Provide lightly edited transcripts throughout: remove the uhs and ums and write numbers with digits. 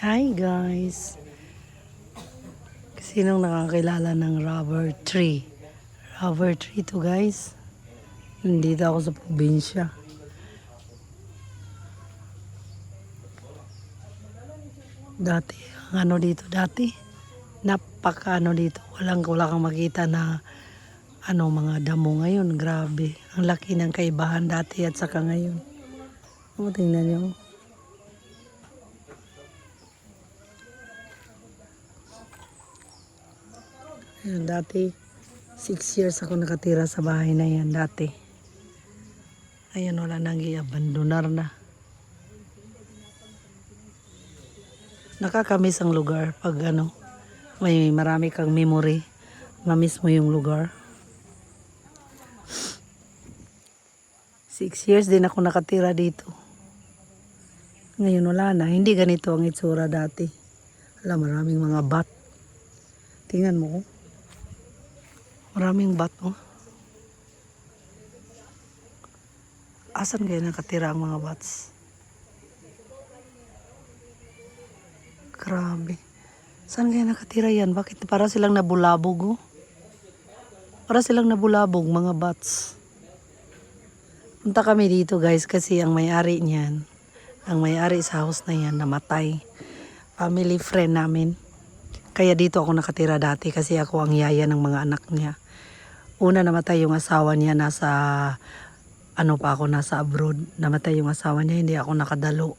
Hi guys! Sinong nakakilala ng rubber tree? Rubber tree to guys. Nandito ako sa probinsya. Dati, dati, napaka dito. Wala kang makita na mga damo ngayon. Grabe. Ang laki ng kaibahan dati at saka ngayon. Tingnan nyo. Ayan, dati, 6 years ako nakatira sa bahay na yan dati. Ayan, wala nang i-abandonar na. Nakakamiss ang lugar pag may marami kang memory. Mamiss mo yung lugar. 6 years din ako nakatira dito. Ngayon wala na. Hindi ganito ang itsura dati. Maraming mga bat. Tingnan mo. Maraming bat, oh. Asan kaya nakatira ang mga bats? Grabe. Saan kaya nakatira yan? Bakit para silang nabulabog, oh? Para silang nabulabog, mga bats. Punta kami dito, guys, kasi ang may-ari niyan, ang may-ari sa house na yan, namatay. Family friend namin. Kaya dito ako nakatira dati kasi ako ang yaya ng mga anak niya. Una namatay yung asawa niya, nasa abroad. Namatay yung asawa niya, hindi ako nakadalo.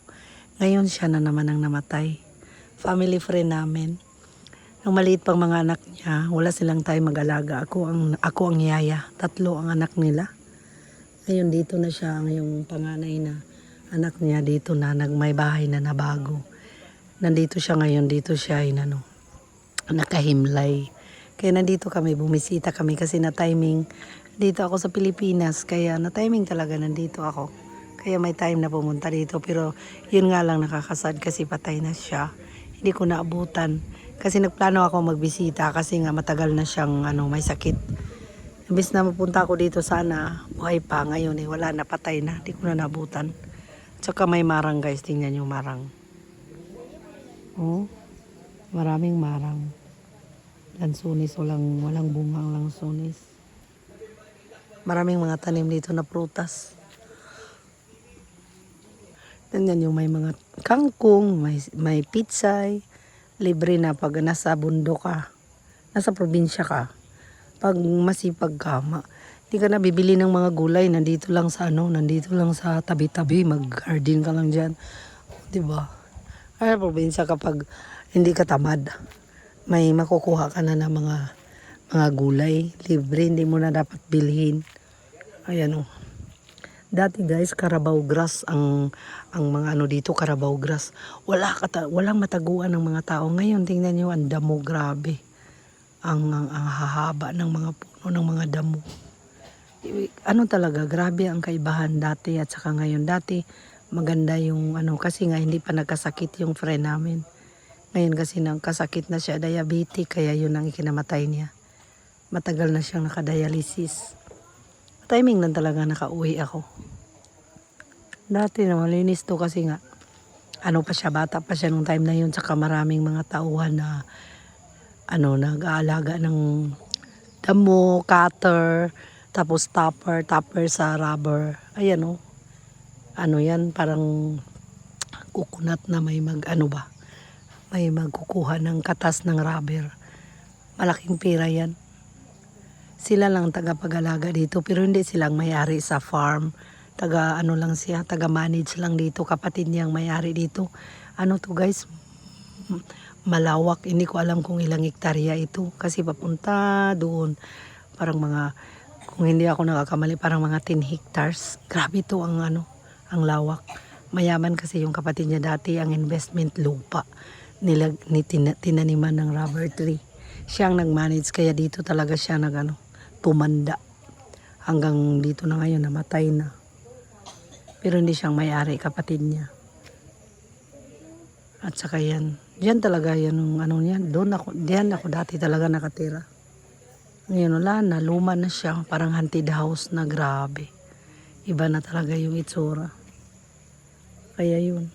Ngayon siya na naman ang namatay. Family friend namin. Nung maliit pang mga anak niya, wala silang time mag-alaga. Ako ang yaya. 3 ang anak nila. Ngayon dito na siya, yung panganay na anak niya dito na may bahay na nabago. Nandito siya ngayon, dito siya nakahimlay. Kaya nandito kami, bumisita kami kasi na-timing. Dito ako sa Pilipinas, kaya na-timing talaga nandito ako. Kaya may time na pumunta dito, pero yun nga lang nakakasad kasi patay na siya. Hindi ko naabutan. Kasi nagplano ako magbisita kasi nga matagal na siyang may sakit. Imbis na mapunta ako dito sana, buhay pa ngayon wala na, patay na. Hindi ko na naabutan. Tsaka may marang guys, tingnan yung marang. Oh, maraming marang. Lansunis, walang bunga ang lansunis. Maraming mga tanim dito na prutas. Tingnan yung may mga kangkong, may pitsay. Libre na pag nasa bundok ka, nasa probinsya ka. Pag masipag ka, hindi ka na bibili ng mga gulay. Nandito lang sa tabi-tabi, mag-garden ka lang dyan. Diba? Kaya probinsya kapag hindi ka tamad, may makukuha ka na ng mga gulay. Libre, hindi mo na dapat bilhin. Ayan o. Dati guys, Carabao grass ang mga dito, Carabao grass. Walang mataguan ng mga tao. Ngayon, tingnan nyo, ang damo, grabe. Ang hahaba ng mga puno, ng mga damo. Talaga, grabe ang kaibahan dati at saka ngayon. Dati, maganda yung kasi nga hindi pa nagkasakit yung friend namin. Ngayon kasi kasakit na siya, diabetic, kaya yun ang ikinamatay niya. Matagal na siyang nakadialysis. Timing lang talaga nakauwi ako. Dati na malinis to kasi nga, bata pa siya nung time na yun, saka maraming mga tauhan na, nag-aalaga ng damo, cutter, tapos topper sa rubber. Ayan yan, parang coconut na may may magkukuha ng katas ng rubber. Malaking pera yan. Sila lang taga-pag-alaga dito, pero hindi silang may-ari sa farm. Taga-manage lang dito. Kapatid niyang may-ari dito. To guys, malawak. Hindi ko alam kung ilang hektarya ito. Kasi papunta doon, parang kung hindi ako nakakamali, parang mga 10 hectares. Grabe ito ang lawak. Mayaman kasi yung kapatid niya dati, ang investment lupa. Tinaniman ng rubber tree. Siya ang nag-manage, kaya dito talaga siya tumanda. Hanggang dito na ngayon, namatay na. Pero hindi siyang may-ari, kapatid niya. At saka yan. Diyan talaga yan niya. Diyan ako dati talaga nakatira. Ngayon wala na, luma na siya. Parang haunted house na, grabe. Iba na talaga yung itsura. Kaya yun.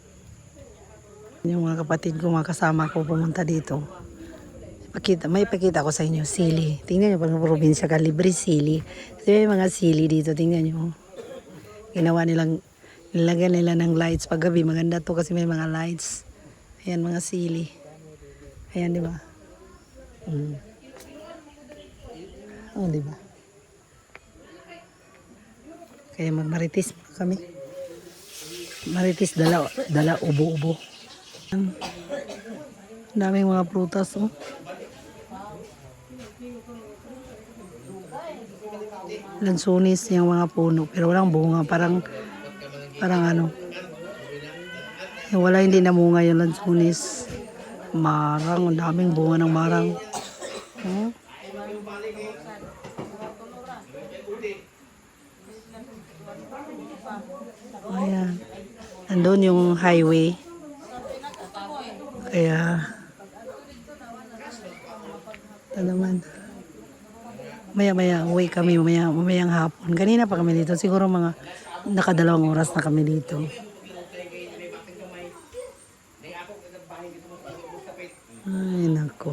Yung mga kapatid ko, mga kasama ko pumunta dito. May pakita ko sa inyo, sili. Tingnan nyo, pag probinsya ka, libre sili. Kasi may mga sili dito, tingnan nyo. Ginawa nilang, nilagyan nila ng lights. Pag gabi, maganda to kasi may mga lights. Ayan, mga sili. Ayan, di ba? Oh, di ba? Kaya magmaritis kami. Maritis, dala ubo-ubo. Ang daming mga prutas, oh. Lansunis yung mga puno, pero walang bunga. Parang ano. Yung wala, hindi namunga yung lansunis. Marang, ang daming bunga ng marang. Oh. Ayan. Andun yung highway. Kaya, ito naman. Maya-maya, uwi kami, mamayang hapon. Kanina pa kami dito. Siguro mga nakadalawang oras na kami dito. Ay, nako.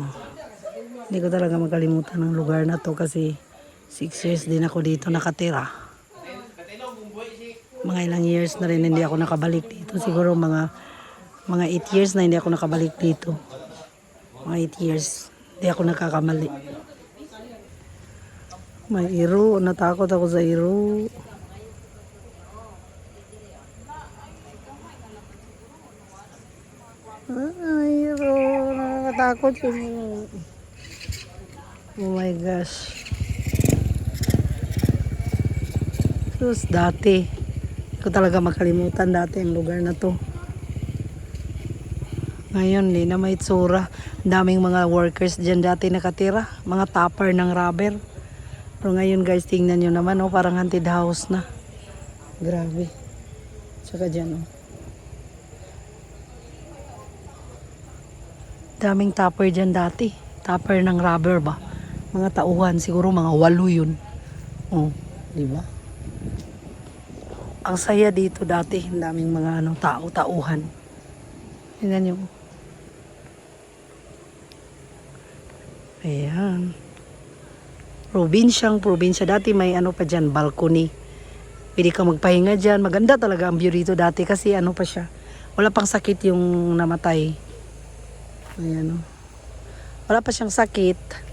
Hindi ko talaga makalimutan ng lugar na to kasi 6 years din ako dito nakatira. Mga ilang years na rin hindi ako nakabalik dito. Siguro mga 8 years na hindi ako nakabalik dito. Mga 8 years. Hindi ako nakakamali. May iro. Natakot ako sa iro. Ay, iro. Nakakatakot yun. Oh my gosh. Sus, dati. Hindi ko talaga makalimutan dati ang lugar na to. Ngayon, hindi na may itsura. Daming mga workers dyan dati nakatira. Mga topper ng rubber. Pero ngayon guys, tingnan nyo naman, oh, parang haunted house na. Grabe. Tsaka dyan, oh. Daming topper dyan dati. Topper ng rubber ba? Mga tauhan, siguro mga 8 yun. Oh, di ba? Ang saya dito dati. Ang daming mga tauhan. Tingnan nyo. Ayan. Probinsya. Dati may pa dyan, balcony. Pwede ka magpahinga dyan. Maganda talaga ang view dito dati kasi pa siya. Wala pang sakit yung namatay. Ayan, oh. Wala pa siyang sakit.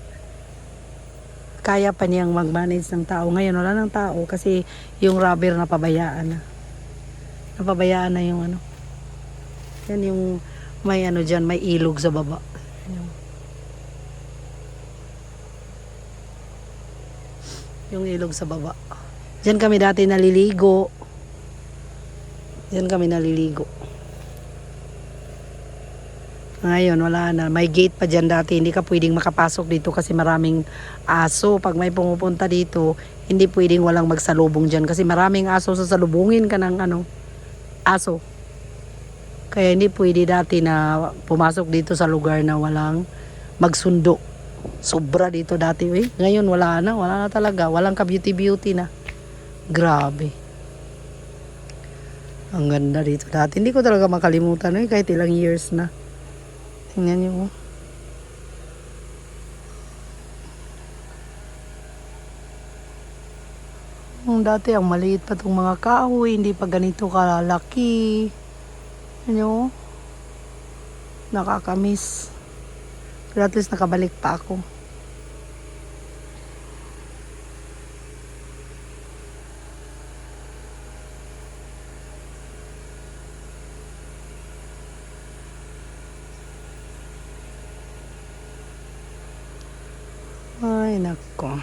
Kaya pa niyang mag-manage ng tao. Ngayon wala ng tao kasi yung rubber napabayaan na. Napabayaan na yung Yan yung may dyan, may ilog sa baba. Yung ilog sa baba. Diyan kami dati naliligo. Ngayon, wala na. May gate pa dyan dati. Hindi ka pwedeng makapasok dito kasi maraming aso. Pag may pumupunta dito, hindi pwedeng walang magsalubong dyan kasi maraming aso. Sasalubungin ka ng aso. Kaya hindi pwede dati na pumasok dito sa lugar na walang magsundo. Sobra dito dati. Ngayon wala na talaga. Walang ka-beauty na. Grabe. Ang ganda dito dati. Hindi ko talaga makalimutan kahit ilang years na. Tingnan niyo. Dati ang maliit pa itong mga kahoy. Hindi pa ganito kalaki. Ano? Nakakamiss. Pero at least nakabalik pa ako. Ay, nako.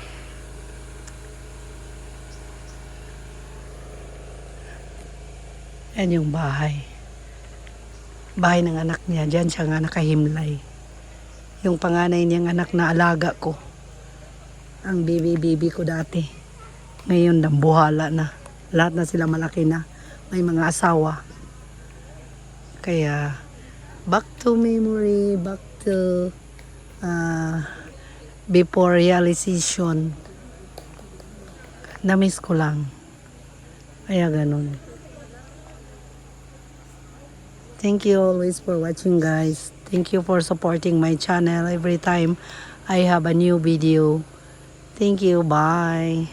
Yan yung bahay. Bahay ng anak niya. Diyan siya nga nakahimlay. Yung panganay niyang anak na alaga ko. Ang baby ko dati. Ngayon, dambuhala na. Lahat na sila malaki na. May mga asawa. Kaya, back to memory, back to before realization. Namiss ko lang. Kaya ganun. Thank you always for watching, guys. Thank you for supporting my channel every time I have a new video. Thank you. Bye.